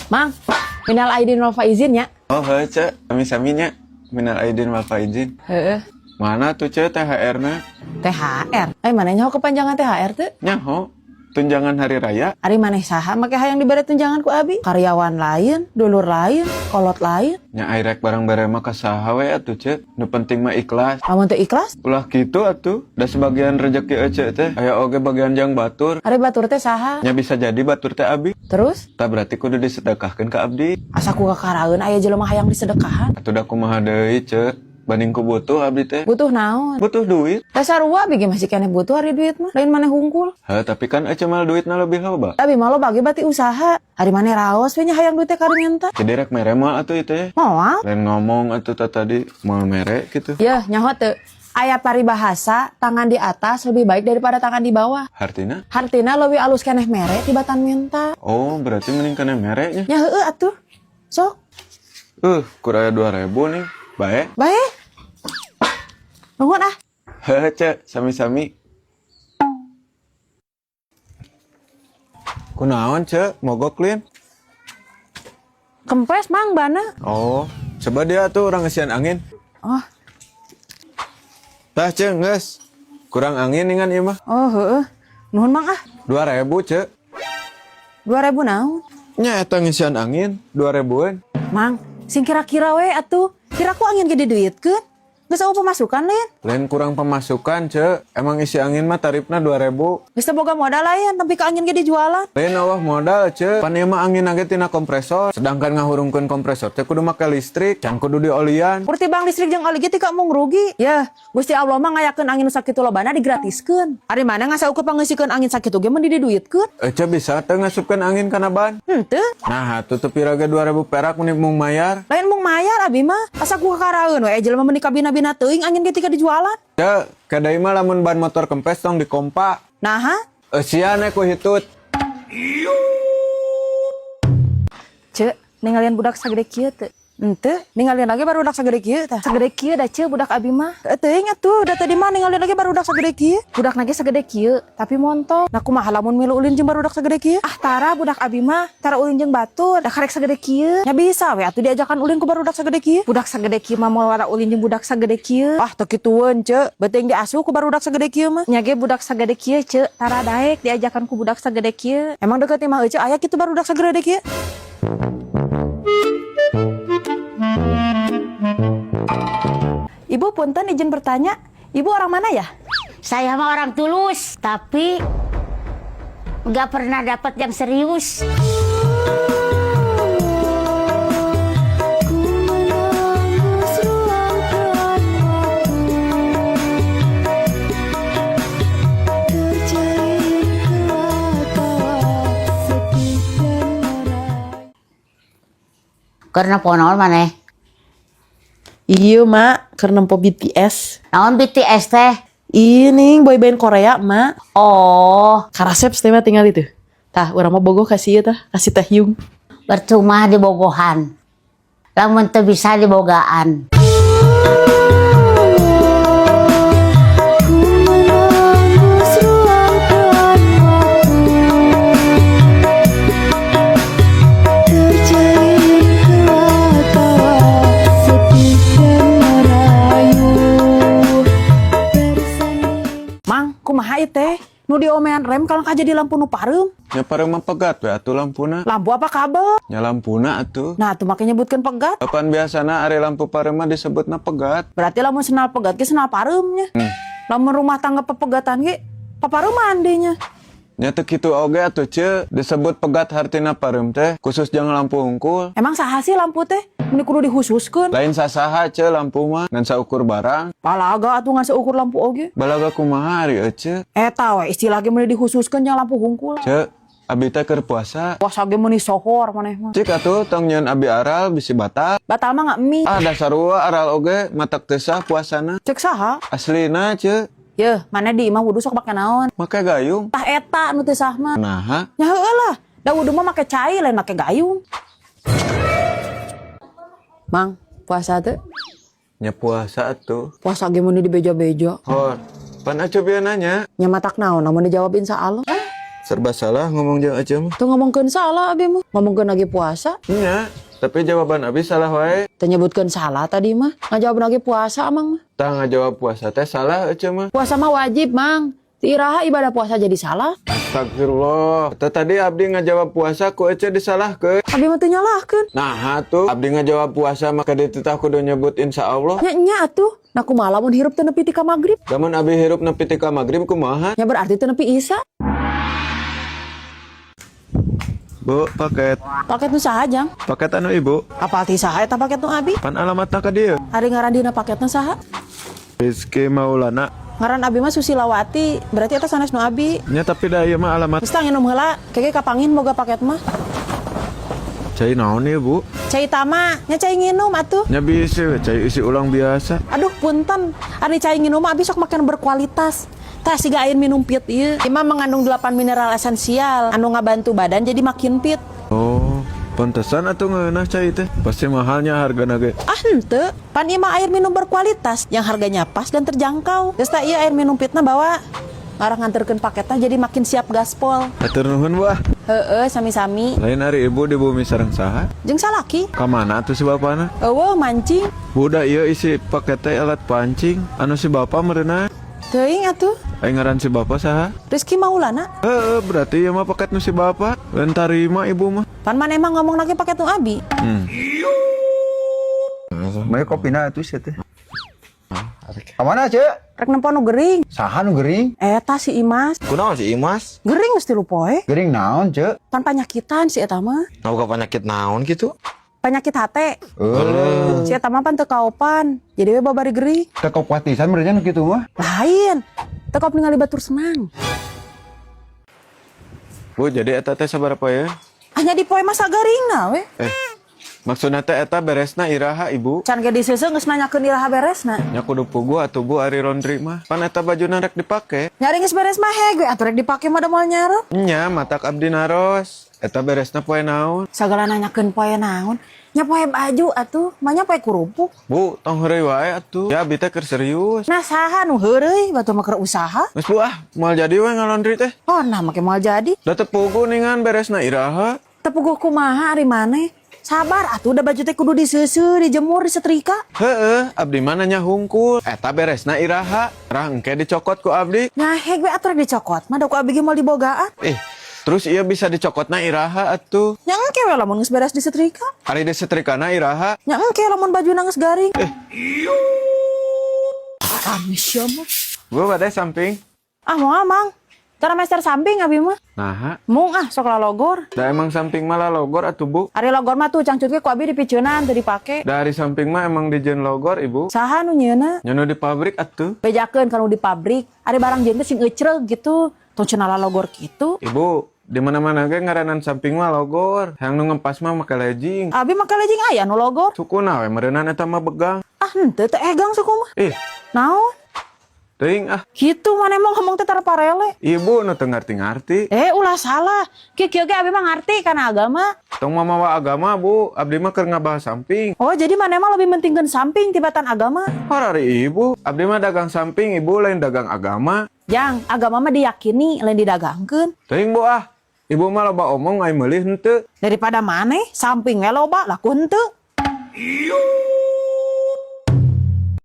Mang, minal aidin wal faizin ya. Oh, Cek, sami-saminya. Minal aidin wal faizin. Heeh. Mana tuh Cek THR-na? THR. Mana nyaho kepanjangan THR teh? Nyaho, tunjangan hari raya. Ari maneh saha make hayang dibere tunjangan ku abi? Karyawan lain, dulur lain, kolot lain. Nya airek barang-barang mah kasaha we atuh Cek. Nu penting mah ikhlas. Lamun teu ikhlas, Ulah gitu atuh. Da sebagian rezeki Cek teh. Aya oge bagian jang batur. ari batur teh saha? Nya bisa jadi batur teh abi. Terus, Tah berarti kudu disedekahkeun ka abdi. asa ku kakaraeun aya jelema hayang disedekahan. Atuh da kumaha deui Cek. Banding ku butuh abdi teh. Butuh naon? Butuh duit. Dasar sarua bigi masih keneh butuh ari duit mah. Lain maneh hungkul. Tapi kan mal duitna lebih loba. Tapi malu bagi bati usaha. Hari maneh raos we nya hayang duit teh karunyenta. Jadi rek mere mah atuh itu ya. Moal. Lain ngomong atuh tadi mau mere gitu. Yeuh, nyaho teu. Aya paribahasa, tangan di atas lebih baik daripada tangan di bawah. Hartina? Hartina leuwih alus keneh mere tibatan minta. Oh, berarti mending kana mere nya. Nya heueuh atuh. Sok. Kuraya 2.000 nih. Bae. Bae. Nuhun ah. Heuh, Cek, sami-sami. Kunaon, Cek? Mogok lin? Kempes mang bana. Oh, coba dia tuh orang ngesian angin. Oh. Tah, Cek, geus. Kurang angin ningan ieu mah. Oh heueuh. Nuhun mang ah. 2.000, Cek. 2000 naon? Nya eta ngesian angin 2.000-an. Mang, sing kira-kira we atuh. Kiraku angin gede duitkeun. Geus aya pemasukan lain. Lain kurang pemasukan, Cek. Emang isi angin mah tarifna 2.000. Geus teu boga modal lain tapi ke angin gede jualan. Lain awah modal, Cek. Pan ieu mah angin age tina kompresor. Sedangkan ngahurungkeun kompresor teh kudu make listrik, can kudu diolian. Kurti bang listrik jeung oli ge tika mung rugi. Yah, Gusti Allah mah ngayakeun angin nu sakitu lobana digratiskeun. Ari mana ngasa ukur pangeusikeun angin sakitu ge mah diduitkeun. Cek bisa teh ngasupkeun angin kana ban. Henteu. Nah, tutup piraga 2.000 perak mun mung mayar. Lain mung mayar abi mah. Asa ku kakaraeun we jelema meuni kabina-bina teuing angin ge tika dijualan. Cek, kadai mah lamun ban motor kempes tong dikompa. Naha? Sian ku hitut. Cek, ningalieun budak sagede kieu teu? Henteu, ningalieun lagi baru budak sagede kieu tah. Sagede kieu da ceu budak abi mah. Teuing atuh, da tadi mah ningalieun lagi baru budak sagede kieu. Budak nage sagede kieu, tapi montok. Nah kumaha lamun milu ulin jeung barudak sagede kieu? Ah tara budak abi mah, tara ulin jeung batur, da karek sagede kieu. Nya bisa we atuh diajakan ulin ku barudak sagede kieu. Budak sagede kieu mah moal ulin jeung budak sagede kieu. Ah teu kitueun ceu, beuteung diasuh ku barudak sagede kieu mah. Nya ge budak sagede kieu ceu, tara daek diajakan ku budak sagede kieu. Emang deukeut mah eueuh aya kitu barudak sagede kieu. Ibu punten izin bertanya, ibu orang mana ya? Saya mah orang tulus, tapi nggak pernah dapat yang serius. Karena ponaon maneh? Iya mak, karena nempo BTS. Naon BTS teh? Ini boyband Korea mak. Oh, Karasep teh mah tinggal itu. Tah, urang mah bogoh kasih ya tah, kasih teh Hyung. percuma di bogohan. Lamun teu bisa dibogaan. Kumaha ieu teh? Nu diomean rem kalau jadi lampu nu pareum. Nya pareu mah pegat we atuh lampuna. Lampu apa kabel? Nya lampuna atuh. Nah, tuh makanya nyebutkeun pegat. Kapan biasana ari lampu pareu mah disebutna pegat. Berarti lamun senal pegat ge senal pareumnya. Lamun rumah tangga pepegatan ge papareum mandinya. Nya teu kitu oge atuh ce, disebut pegat hartina pareum teh khusus jeung lampu hungkul. Emang saha sih lampu teh? Mun kudu dihususkeun. Lain sasaha ce lampu mah ngan saukur barang. Palaga atuh ngan seukur lampu oge. Balaga kumaha ari ce? Eta we istilah ge mun dihususkeun jeung lampu hungkul. Ce, abi teh keur puasa. Puasa ge meuni sohor maneh mah. Cik atuh tong nyeun abi aral bisi batal. Batal mah emi. Ah dasar sarua aral oge matak teu sah puasana. Cek saha? Aslina ce, Yeuh, mana di imah wudu sok make naon? make gayung. Tah eta nu teu sah mah. Naha? Nya heueuh lah. Da wudu mah make cai lain make gayung. Mang, puasa teh? Nya puasa atuh. Puasa ge mun di beja-beja. Hor, pan acup ya nanya. Nya matak naon namun dijawab insyaallah. serba salah ngomong jeung Ece mah. Tuh ngomongkeun salah abi mah. Ngomongkeun lagi puasa. Nya, tapi jawaban abi salah wae. Teu nyebutkeun salah tadi mah. Ngajawab lagi puasa amang mah. Tah ngajawab puasa teh salah Ece mah. Puasa mah wajib, Mang. Ti iraha ibadah puasa jadi salah. Astagfirullah. Teh tadi abdi ngajawab puasa ku Ece disalahkeun. Abi mah teu nyalahkeun. Nah, atuh abdi ngajawab puasa maka ditu tah kudu nyebut insyaallah. Nya atuh. Nah kumaha lamun hirup teu nepi ti ka magrib? Lamun abi hirup nepi ti ka magrib kumaha? Ya berarti teu nepi isya. Bu, paket. Paket nu saha, Jang? Paket anu ibu. Apal ti saha eta paket nu abi? Pan alamatna ka dieu. Ari ngaran dina paketna saha? Rizky Maulana. Ngaran abi mah Susilawati. Berarti eta sanes nu abi. Nya tapi da ieu mah alamat Geus tah nginum heula. Keke kapangin boga paket mah. cai naon ieu, Bu? Cai tama, nya cai nginum atuh. Nya bisi we cai isi ulang biasa. Aduh punten, ari cai nginum mah abi sok makan berkualitas. Tah siga air minum pit ieu. Imah mengandung 8 mineral esensial anu ngabantu badan jadi makin fit. Oh, pantesan atuh ngeunah cai teh. Pasti mahalnya hargana ge. Ah henteu, pan ieu mah air minum berkualitas yang harganya pas dan terjangkau. Geus tah ieu air minum pitna bawa ngarah nganterkeun paketna jadi makin siap gaspol. Hatur nuhun, Wah. Heueuh, sami-sami. Lain hari ibu di bumi sareng saha? Jeung salaki. Ka mana atuh si bapana? Eueuh mancing. Budak ieu isi paket teh alat pancing. Anu si bapa meureuna. Teuing atuh. Ai ngaran si bapa saha? Rizky Maulana. Heeh, berarti ieu mah paket nu si bapa. Lain tarima ibu mah. Pan mana emang ngomong lagi paket nu abi. Mae kopina atuh sia teh. Kamana, Cek? Rek nempo nu gering. Saha nu gering? Eta si Imas. Kunaon si Imas? Gering geus tilu poe. Gering naon, Cek? Pan panyakitan si eta mah. Boga penyakit naon gitu? Penyakit hate. Eueuh. Si eta mah pan teu kaopan. Jadi we babari gering. Teu kopatisan benernya nu kitu mah. Lain. Teu kaop ningali batur senang. Bu, jadi eta teh sabaraha ya? Hanya di poe masa garingna we. Maksudna teh eta beresna iraha ibu? Can ge diseuseuh geus nanyakeun iraha beresna. Nya kudu pugu atuh Bu ari laundry mah. Pan eta bajuna rek dipake. Nyari geus beres mah hege atuh rek dipake mah da moal nyarep. Nya matak abdi naros. Eta beresna poe naon? Sagala nanyakeun poe naon? Nya poe baju atuh, mah nya poe kurupuk. Bu, tong heureuy wae atuh. Ya abdi teh keur serius. Nah saha nu heureuy batur mah keur usaha? Geus Bu moal jadi we ngalaundry teh. Oh nah make moal jadi. Da teu pugu ningan beresna iraha. Tepuguh kumaha ari maneh? Sabar atuh da baju teh kudu diseuseuh, dijemur, disetrika. Heeh, abdi mah nanya hungkul. Eta beresna iraha. Rah engke dicokot ku abdi. Nah heg we atuh rek dicokot, mah da ku abi ge moal dibogaan. Terus iya bisa dicokotna iraha atuh. Nya engke we lamun geus beres disetrika. Ari disetrikana iraha. Nya engke lamun bajuna geus garing. Amis ya mah. Bu bade samping. Ah moal mang. Cara master samping abi mah. Nah, Mung sok lalogor. da emang samping malah logor atuh Bu. Ari logor mah tuh cangcut ge ku abi dipiceunan teu dipake. Dari samping mah emang dijen logor ibu. Saha nu nyieuna? Nyono di pabrik atuh. Bejakeun kanu di pabrik. Ari barang jeung teh sing ecreg gitu. Tong cenah lalogor kitu. Ibu, di mana-mana ge ngaranan samping mah logor. Yang nu ngempas mah make legging. Abi make lejing aya nu logor. Sukuna we meureunana eta mah begang. Ah henteu teh egang suku mah. Naon? Teuing Gitu mana emang ngomong teh tara parele. Ibu nu teu ngarti-ngarti. Ulah salah. Kieu ge abi mah ngarti kana agama. Tong mamawa agama Bu, abdi mah keur ngabahas samping. Oh, jadi mana emang lebih mentingkeun samping tibatan agama. Harari ibu, abdi mah dagang samping, ibu lain dagang agama. Jang, agama mah diyakini lain didagangkeun. Teuing Bu ibu mah loba omong ai meulih henteu. Daripada maneh samping we loba laku henteu.